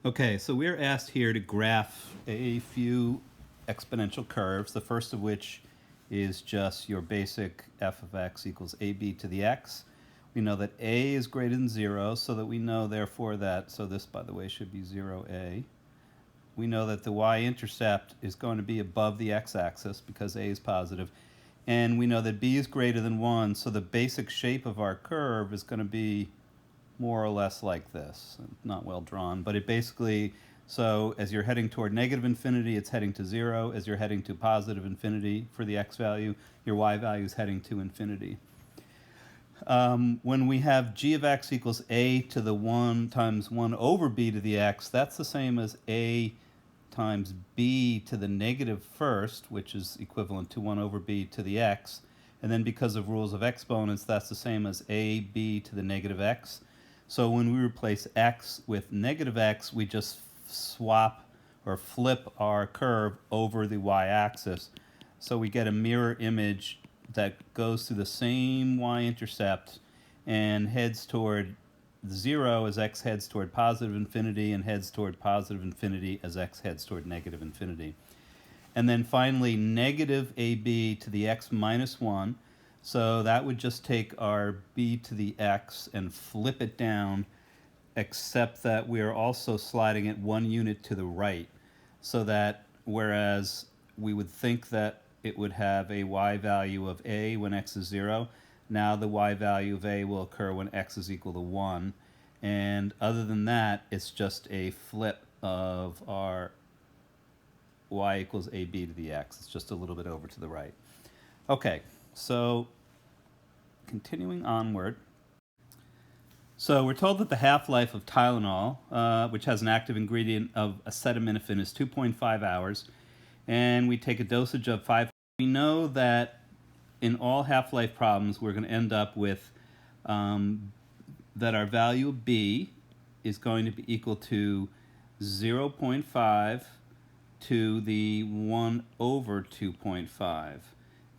Okay, so we're asked here to graph a few exponential curves, the first of which is just your basic f of x equals ab to the x. We know that a is greater than 0, so that we know therefore that, so this by the way should be 0a. We know that the y-intercept is going to be above the x-axis because a is positive, and we know that b is greater than 1, so the basic shape of our curve is going to be more or less like this. Not well drawn, but it basically, so as you're heading toward negative infinity, it's heading to 0. As you're heading to positive infinity for the x value, your y value is heading to infinity. When we have g of x equals a to the 1 times 1 over b to the x, that's the same as a times b to the negative first, which is equivalent to 1 over b to the x. And then because of rules of exponents, that's the same as ab to the negative x. So when we replace x with negative x, we just swap or flip our curve over the y-axis. So we get a mirror image that goes through the same y-intercept and heads toward 0 as x heads toward positive infinity, and heads toward positive infinity as x heads toward negative infinity. And then finally, negative ab to the x minus 1. So that would just take our b to the x and flip it down, except that we are also sliding it 1 unit to the right. So that whereas we would think that it would have a y value of a when x is 0, now the y value of a will occur when x is equal to 1. And other than that, it's just a flip of our y equals ab to the x. It's just a little bit over to the right. Okay, so continuing onward. So we're told that the half-life of Tylenol, which has an active ingredient of acetaminophen, is 2.5 hours, and we take a dosage of 5. We know that in all half-life problems, we're going to end up with that our value of b is going to be equal to 0.5 to the 1 over 2.5.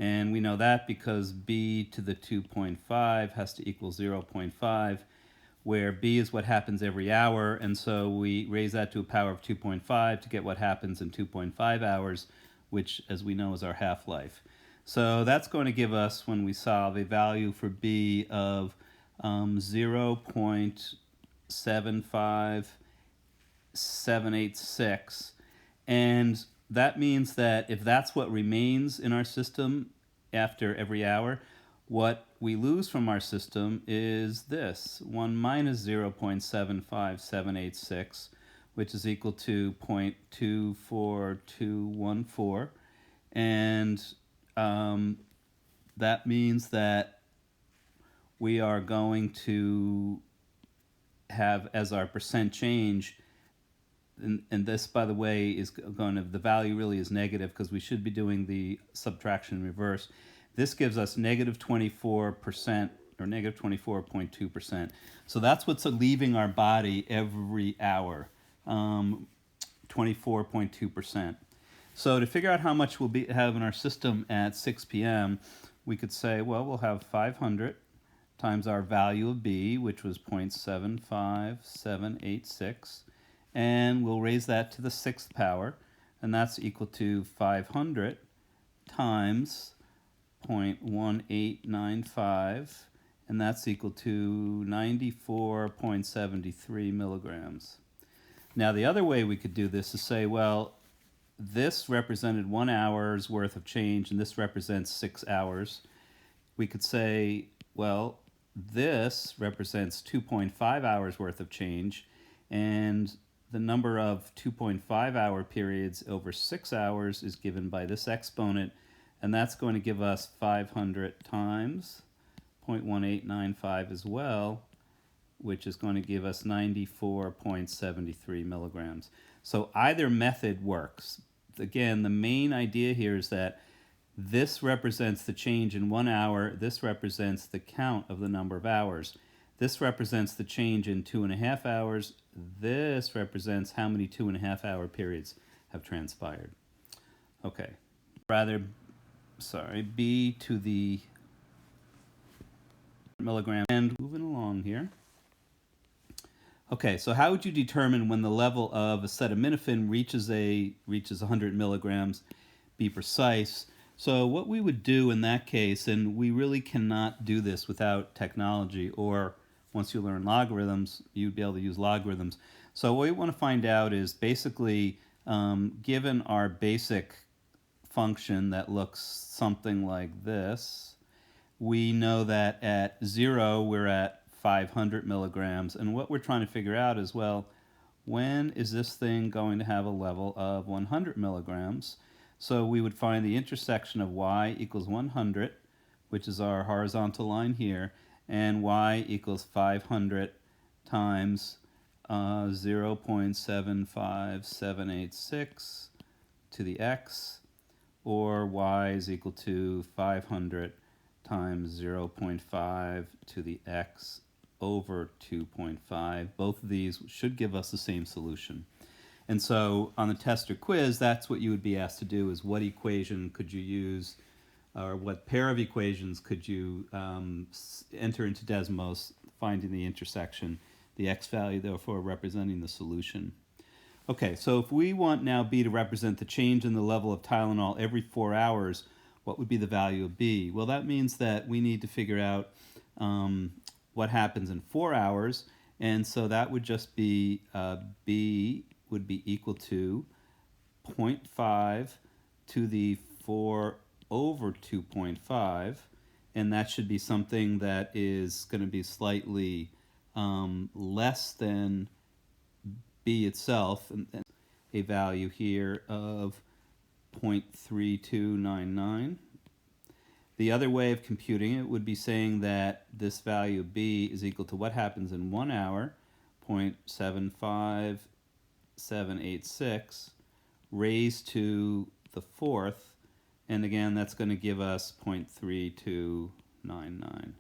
And we know that because b to the 2.5 has to equal 0.5, where b is what happens every hour, and so we raise that to a power of 2.5 to get what happens in 2.5 hours, which, as we know, is our half-life. So that's going to give us, when we solve, a value for b of 0.75786. And that means that if that's what remains in our system after every hour, what we lose from our system is this, 1 minus 0.75786, which is equal to 0.24214. And that means that we are going to have as our percent change, and this, by the way, is going to, the value really is negative because we should be doing the subtraction in reverse. This gives us negative 24%, or negative 24.2%. So that's what's leaving our body every hour, 24.2%. So to figure out how much we'll have in our system at 6 p.m., we could say, well, we'll have 500 times our value of b, which was 0.75786, and we'll raise that to the 6th power, and that's equal to 500 times 0.1895, and that's equal to 94.73 milligrams. Now the other way we could do this is say, well, this represented 1 hour's worth of change, and this represents 6 hours. We could say, well, this represents 2.5 hours worth of change, and the number of 2.5 hour periods over 6 hours is given by this exponent, and that's going to give us 500 times 0.1895 as well, which is going to give us 94.73 milligrams. So either method works. Again, the main idea here is that this represents the change in 1 hour, this represents the count of the number of hours. This represents the change in 2.5 hours. This represents how many 2.5 hour periods have transpired. Okay, b to the milligram. And moving along here. Okay, so how would you determine when the level of acetaminophen reaches 100 milligrams? Be precise. So what we would do in that case, and we really cannot do this without technology, or once you learn logarithms, you'd be able to use logarithms. So what we want to find out is basically, given our basic function that looks something like this, we know that at 0 we're at 500 milligrams, and what we're trying to figure out is, well, when is this thing going to have a level of 100 milligrams? So we would find the intersection of y equals 100, which is our horizontal line here, and y equals 500 times 0.75786 to the x, or y is equal to 500 times 0.5 to the x over 2.5. Both of these should give us the same solution. And so on the test or quiz, that's what you would be asked to do, is what equation could you use, or what pair of equations could you enter into Desmos, finding the intersection, the x value therefore representing the solution. Okay, so if we want now B to represent the change in the level of Tylenol every 4 hours, what would be the value of B? Well, that means that we need to figure out what happens in 4 hours, and so that would just be B would be equal to 0.5 to the 4 over 2.5, and that should be something that is going to be slightly less than B itself, and a value here of 0.3299. The other way of computing it would be saying that this value of B is equal to what happens in 1 hour, 0.75786, raised to the fourth, and again that's going to give us 0.3299.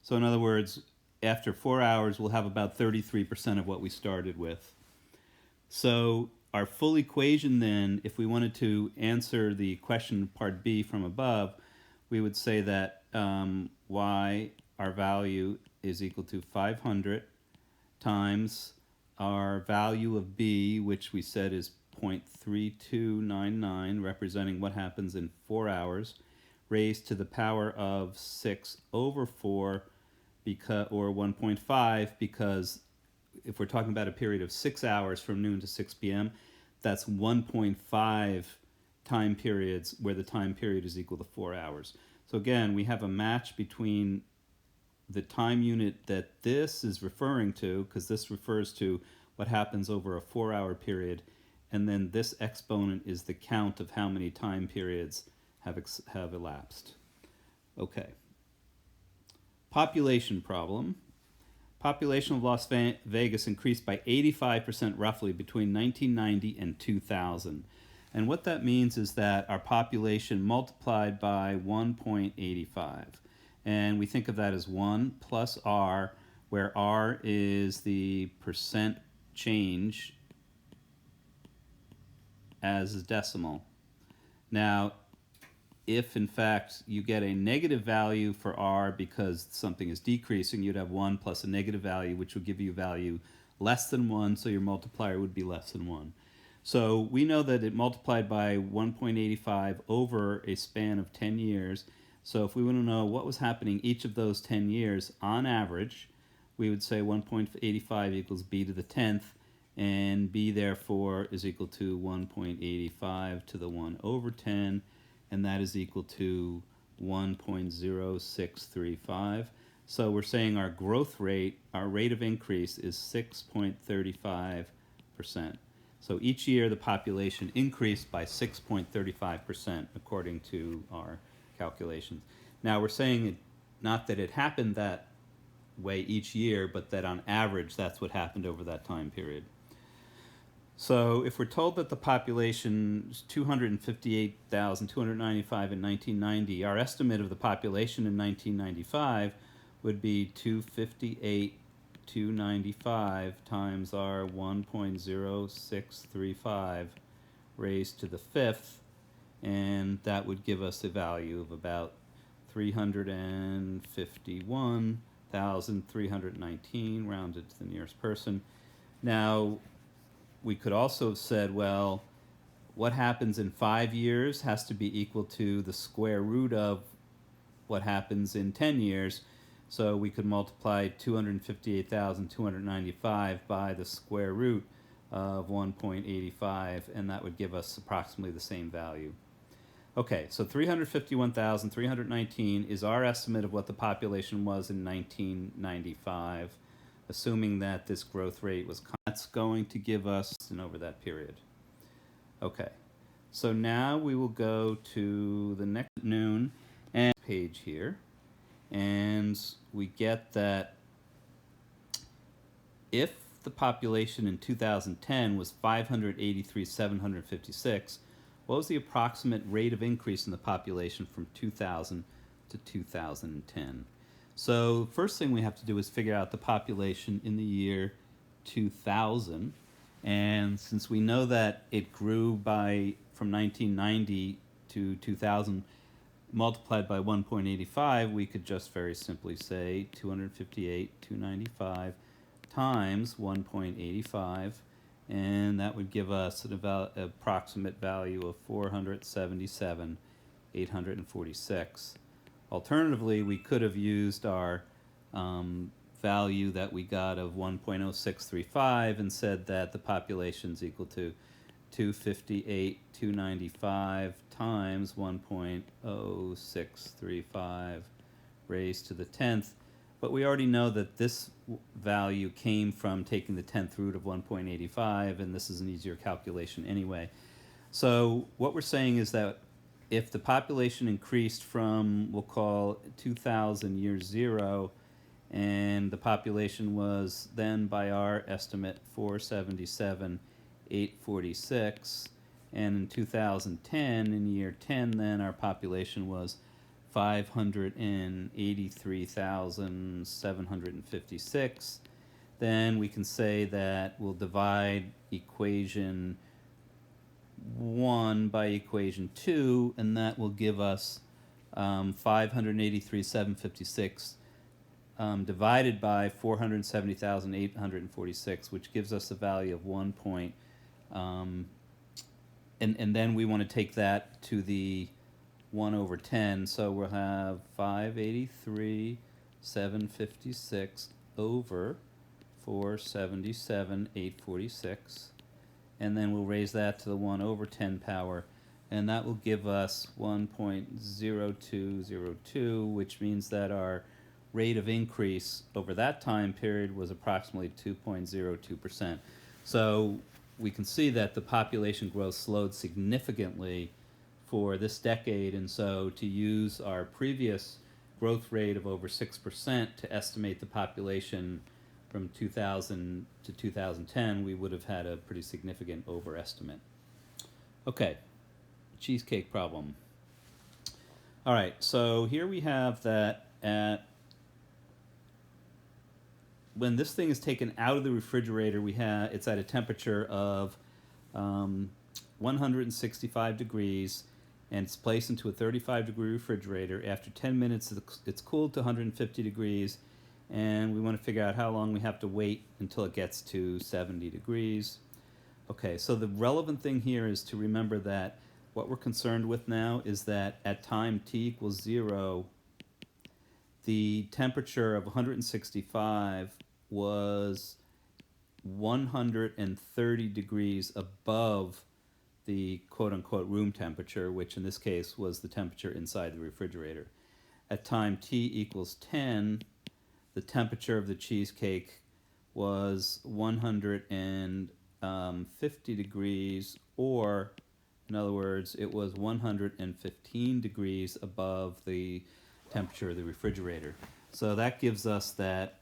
So in other words, after 4 hours we'll have about 33% of what we started with. So our full equation then, if we wanted to answer the question part B from above, we would say that y, our value, is equal to 500 times our value of B, which we said is 0.3299, representing what happens in 4 hours, raised to the power of 6 over 4, because, or 1.5, because if we're talking about a period of 6 hours from noon to 6 p.m., that's 1.5 time periods where the time period is equal to 4 hours. So again, we have a match between the time unit that this is referring to, because this refers to what happens over a 4-hour period, and then this exponent is the count of how many time periods have elapsed. Okay. Population problem. Population of Las Vegas increased by 85% roughly between 1990 and 2000. And what that means is that our population multiplied by 1.85. And we think of that as 1 plus R, where R is the percent change as a decimal. Now, if in fact you get a negative value for R because something is decreasing, you'd have 1 plus a negative value, which would give you a value less than 1, so your multiplier would be less than 1. So we know that it multiplied by 1.85 over a span of 10 years. So if we want to know what was happening each of those 10 years on average, we would say 1.85 equals B to the 10th, and B therefore is equal to 1.85 to the 1 over 10, and that is equal to 1.0635. So we're saying our growth rate, our rate of increase, is 6.35%. So each year the population increased by 6.35% according to our calculations. Now we're saying not that it happened that way each year, but that on average that's what happened over that time period. So if we're told that the population is 258,295 in 1990, our estimate of the population in 1995 would be 258,295 times our 1.0635 raised to the fifth, and that would give us a value of about 351,319 rounded to the nearest person. Now, we could also have said, well, what happens in 5 years has to be equal to the square root of what happens in 10 years. So we could multiply 258,295 by the square root of 1.85, and that would give us approximately the same value. Okay, so 351,319 is our estimate of what the population was in 1995, assuming that this growth rate was. That's going to give us over that period. Okay, so now we will go to the next noon and page here, and we get that if the population in 2010 was 583,756, what was the approximate rate of increase in the population from 2000 to 2010? So first thing we have to do is figure out the population in the year 2000. And since we know that it grew from 1990 to 2000 multiplied by 1.85, we could just very simply say 258,295 times 1.85, and that would give us an approximate value of 477,846. Alternatively, we could have used our value that we got of 1.0635 and said that the population is equal to 258,295 times 1.0635 raised to the 10th. But we already know that this value came from taking the 10th root of 1.85, and this is an easier calculation anyway. So what we're saying is that if the population increased from, we'll call 2000 year 0, and the population was then, by our estimate, 477,846, and in 2010, in year 10, then our population was 583,756, then we can say that we'll divide equation 1 by equation 2, and that will give us 583,756 divided by 470,846, which gives us a value of 1 point. And then we want to take that to the 1 over 10, so we'll have 583,756 over 477,846, and then we'll raise that to the 1 over 10 power, and that will give us 1.0202, which means that our rate of increase over that time period was approximately 2.02%. So we can see that the population growth slowed significantly for this decade, and so to use our previous growth rate of over 6% to estimate the population from 2000 to 2010, we would have had a pretty significant overestimate. Okay, cheesecake problem. All right, so here we have that when this thing is taken out of the refrigerator, it's at a temperature of 165 degrees, and it's placed into a 35-degree refrigerator. After 10 minutes, it's cooled to 150 degrees, and we want to figure out how long we have to wait until it gets to 70 degrees. Okay, so the relevant thing here is to remember that what we're concerned with now is that at time t equals 0, the temperature of 165 was 130 degrees above the quote-unquote room temperature, which in this case was the temperature inside the refrigerator. At time t equals 10, the temperature of the cheesecake was 150 degrees, or in other words, it was 115 degrees above the temperature of the refrigerator. So that gives us that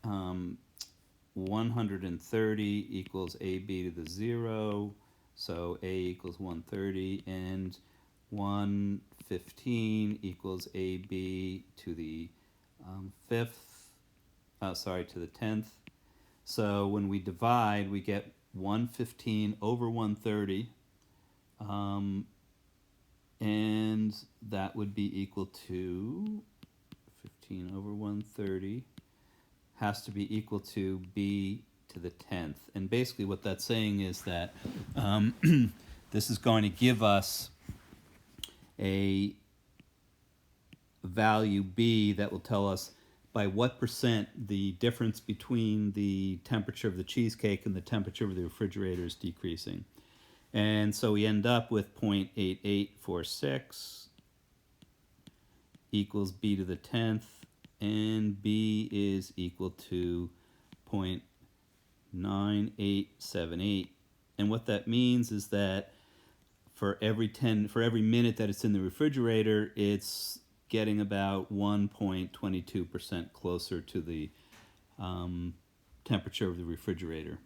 130 equals AB to the 0, so A equals 130, and 115 equals AB to the to the 10th. So when we divide, we get 115 over 130, and that would be equal to 15 over 130 has to be equal to B to the 10th. And basically what that's saying is that this is going to give us a value B that will tell us by what percent the difference between the temperature of the cheesecake and the temperature of the refrigerator is decreasing. And so we end up with 0.8846 equals B to the 10th, and B is equal to 0.9878. And what that means is that for every minute that it's in the refrigerator, it's getting about 1.22% closer to the temperature of the refrigerator.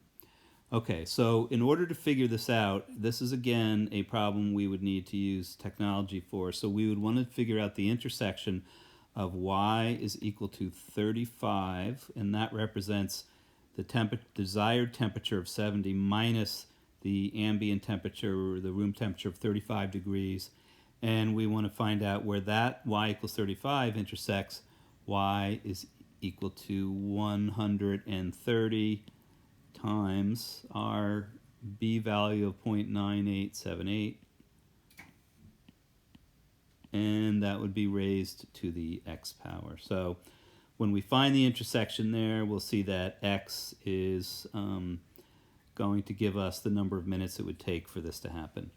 Okay, so in order to figure this out, this is again a problem we would need to use technology for. So we would want to figure out the intersection of y is equal to 35, and that represents the desired temperature of 70 minus the ambient temperature, or the room temperature of 35 degrees. And we want to find out where that y equals 35 intersects y is equal to 130 times our B value of 0.9878, and that would be raised to the x power. So when we find the intersection there, we'll see that x is going to give us the number of minutes it would take for this to happen.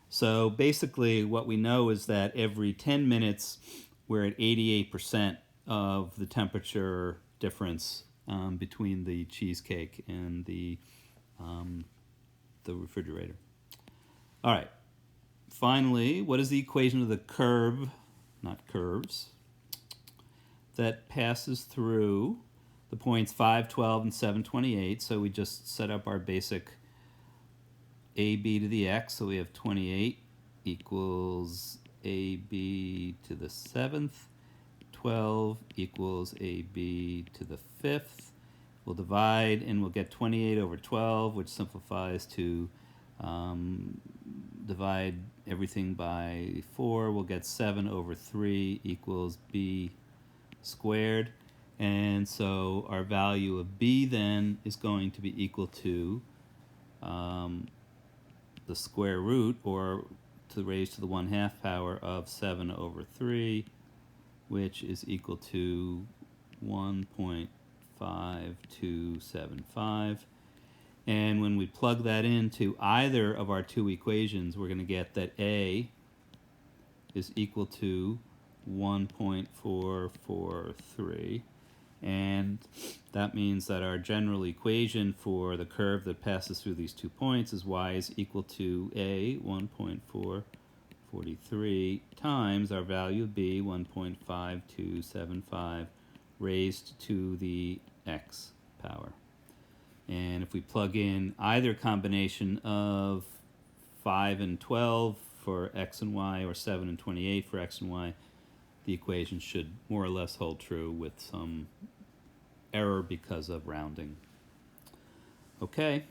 So basically what we know is that every 10 minutes we're at 88% of the temperature difference between the cheesecake and the refrigerator. All right. Finally, what is the equation of the curve, not curves, that passes through the points 5, 12, and 728? So we just set up our basic AB to the x. So we have 28 equals AB to the 7th. 12 equals AB to the 5th. We'll divide and we'll get 28 over 12, which simplifies to divide everything by 4. We'll get 7 over 3 equals B squared. And so our value of B then is going to be equal to the square root, or to raise to the 1/2 power of 7 over 3, which is equal to 1.5275. And when we plug that into either of our two equations, we're going to get that A is equal to 1.443. And that means that our general equation for the curve that passes through these 2 points is y is equal to A, 1.443, times our value of B, 1.5275, raised to the x power. And if we plug in either combination of 5 and 12 for x and y, or 7 and 28 for x and y, the equation should more or less hold true with some error because of rounding. Okay,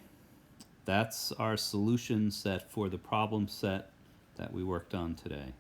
that's our solution set for the problem set that we worked on today.